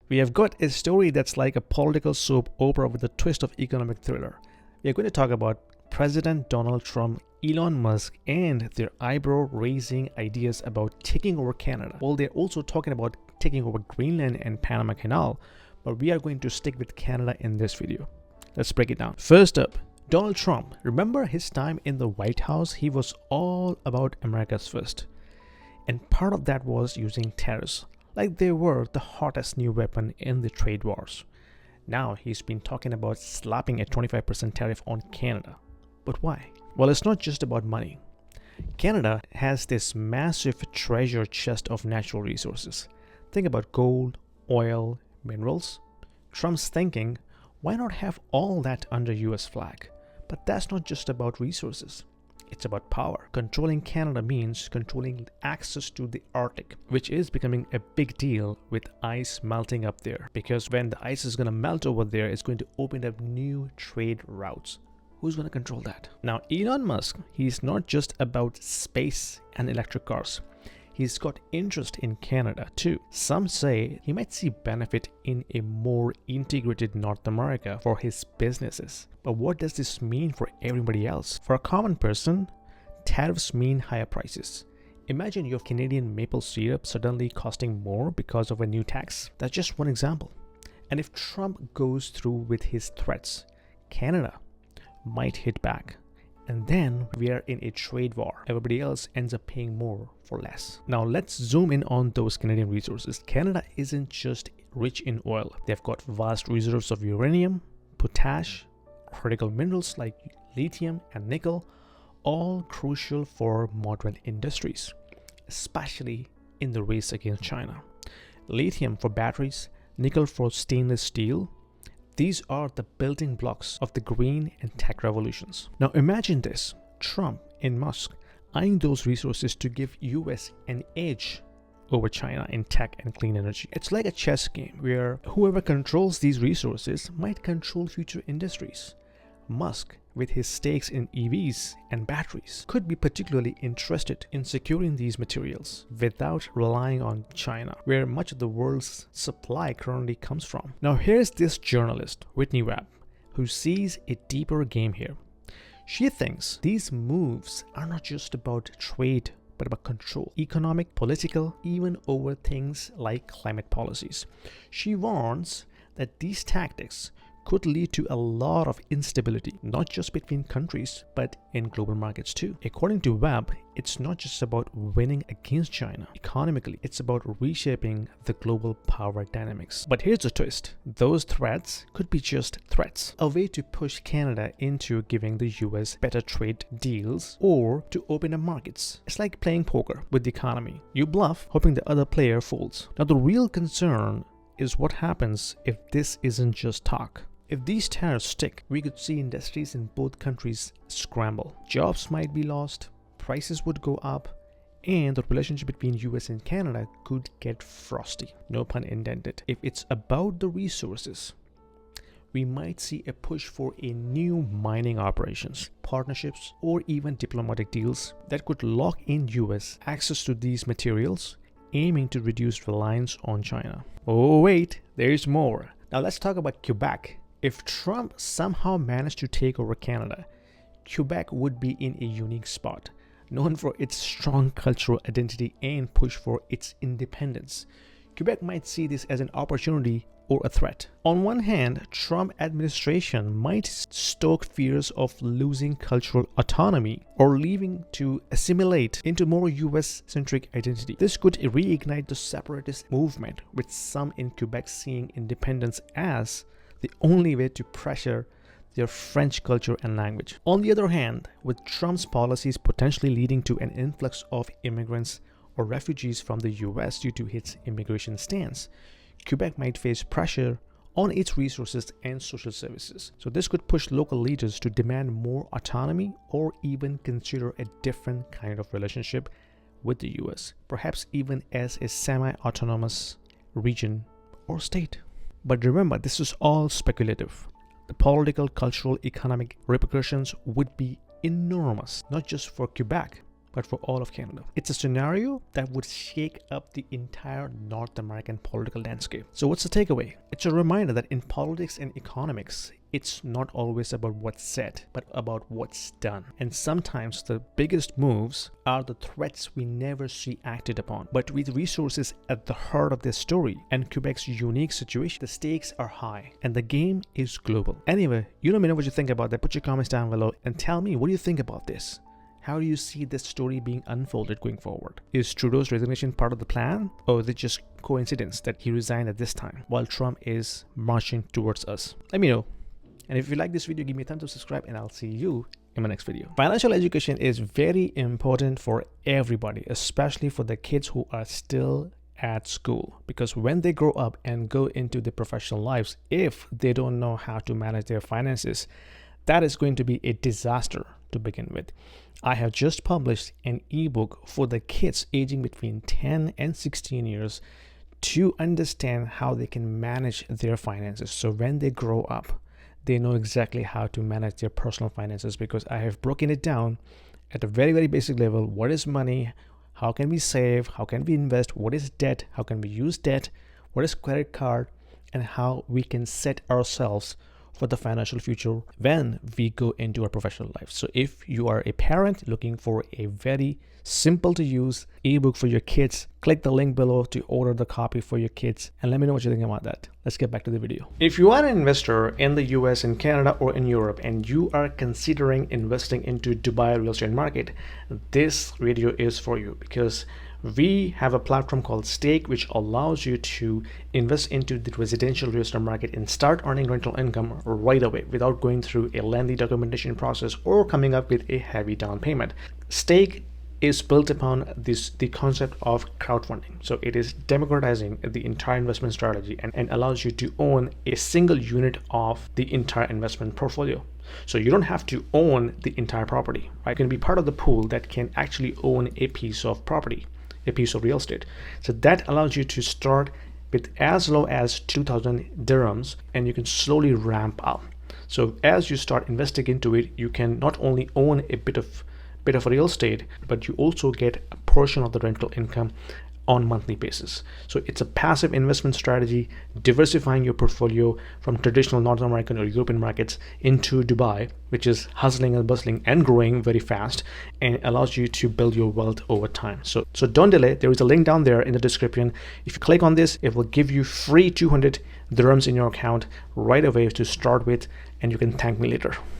We have got a story that's like a political soap opera with a twist of economic thriller. We are going to talk about President Donald Trump, Elon Musk, and their eyebrow-raising ideas about taking over Canada. Well, they're also talking about taking over Greenland and Panama Canal, but we are going to stick with Canada in this video. Let's break it down. First up, Donald Trump. Remember his time in the White House? He was all about America's first. And part of that was using tariffs, like they were the hottest new weapon in the trade wars. Now he's been talking about slapping a 25% tariff on Canada. But why? Well, it's not just about money. Canada has this massive treasure chest of natural resources. Think about gold, oil, minerals. Trump's thinking, why not have all that under US flag? But that's not just about resources. It's about power. Controlling Canada means controlling access to the Arctic, which is becoming a big deal with ice melting up there. Because when the ice is going to melt over there, it's going to open up new trade routes. Who's going to control that? Now, Elon Musk, he's not just about space and electric cars. He's got interest in Canada too. Some say he might see benefit in a more integrated North America for his businesses. But what does this mean for everybody else? For a common person, tariffs mean higher prices. Imagine your Canadian maple syrup suddenly costing more because of a new tax. That's just one example. And if Trump goes through with his threats, Canada might hit back. And then we are in a trade war. Everybody else ends up paying more for less. Now let's zoom in on those Canadian resources. Canada isn't just rich in oil. They've got vast reserves of uranium, potash, critical minerals like lithium and nickel, all crucial for modern industries, especially in the race against China. Lithium for batteries, nickel for stainless steel. These are the building blocks of the green and tech revolutions. Now imagine this, Trump and Musk eyeing those resources to give US an edge over China in tech and clean energy. It's like a chess game where whoever controls these resources might control future industries. Musk, with his stakes in EVs and batteries, could be particularly interested in securing these materials without relying on China, where much of the world's supply currently comes from. Now here's this journalist, Whitney Webb, who sees a deeper game here. She thinks these moves are not just about trade, but about control, economic, political, even over things like climate policies. She warns that these tactics could lead to a lot of instability, not just between countries, but in global markets too. According to Webb, it's not just about winning against China. Economically, it's about reshaping the global power dynamics. But here's the twist. Those threats could be just threats, a way to push Canada into giving the US better trade deals or to open up markets. It's like playing poker with the economy. You bluff, hoping the other player folds. Now the real concern is what happens if this isn't just talk. If these tariffs stick, we could see industries in both countries scramble. Jobs might be lost, prices would go up, and the relationship between US and Canada could get frosty. No pun intended. If it's about the resources, we might see a push for a new mining operations, partnerships, or even diplomatic deals that could lock in US access to these materials, aiming to reduce reliance on China. Oh wait, there's more. Now let's talk about Quebec. If Trump somehow managed to take over Canada, Quebec would be in a unique spot, known for its strong cultural identity and push for its independence. Quebec might see this as an opportunity or a threat. On one hand, Trump administration might stoke fears of losing cultural autonomy or leaving to assimilate into more US-centric identity. This could reignite the separatist movement, with some in Quebec seeing independence as the only way to pressure their French culture and language. On the other hand, with Trump's policies potentially leading to an influx of immigrants or refugees from the US due to its immigration stance, Quebec might face pressure on its resources and social services. So this could push local leaders to demand more autonomy or even consider a different kind of relationship with the US, perhaps even as a semi-autonomous region or state. But remember, this is all speculative. The political, cultural, economic repercussions would be enormous, not just for Quebec, but for all of Canada. It's a scenario that would shake up the entire North American political landscape. So what's the takeaway? It's a reminder that in politics and economics, it's not always about what's said, but about what's done. And sometimes the biggest moves are the threats we never see acted upon. But with resources at the heart of this story and Quebec's unique situation, the stakes are high and the game is global. Anyway, you let me know what you think about that. Put your comments down below and tell me, what do you think about this? How do you see this story being unfolded going forward? Is Trudeau's resignation part of the plan, or is it just coincidence that he resigned at this time while Trump is marching towards us? Let me know. And if you like this video, give me a thumbs up, subscribe, and I'll see you in my next video. Financial education is very important for everybody, especially for the kids who are still at school, because when they grow up and go into the professional lives, if they don't know how to manage their finances, that is going to be a disaster to begin with. I have just published an ebook for the kids aging between 10 and 16 years to understand how they can manage their finances. So when they grow up, they know exactly how to manage their personal finances, because I have broken it down at a very, very basic level. What is money? How can we save? How can we invest? What is debt? How can we use debt? What is credit card? And how we can set ourselves for the financial future when we go into our professional life. So if you are a parent looking for a very simple to use ebook for your kids, click the link below to order the copy for your kids and let me know what you think about that. Let's get back to the video. If you are an investor in the US, in Canada, or in Europe, and you are considering investing into Dubai real estate market, this video is for you, because we have a platform called Stake, which allows you to invest into the residential real estate market and start earning rental income right away without going through a lengthy documentation process or coming up with a heavy down payment. Stake is built upon the concept of crowdfunding. So it is democratizing the entire investment strategy and allows you to own a single unit of the entire investment portfolio. So you don't have to own the entire property, right? You can be part of the pool that can actually own a piece of property, a piece of real estate. So that allows you to start with as low as 2,000 dirhams, and you can slowly ramp up. So as you start investing into it, you can not only own a bit of real estate, but you also get a portion of the rental income on monthly basis. So it's a passive investment strategy, diversifying your portfolio from traditional North American or European markets into Dubai, which is hustling and bustling and growing very fast, and allows you to build your wealth over time. So don't delay. There is a link down there in the description. If you click on this, it will give you free 200 dirhams in your account right away to start with, and you can thank me later.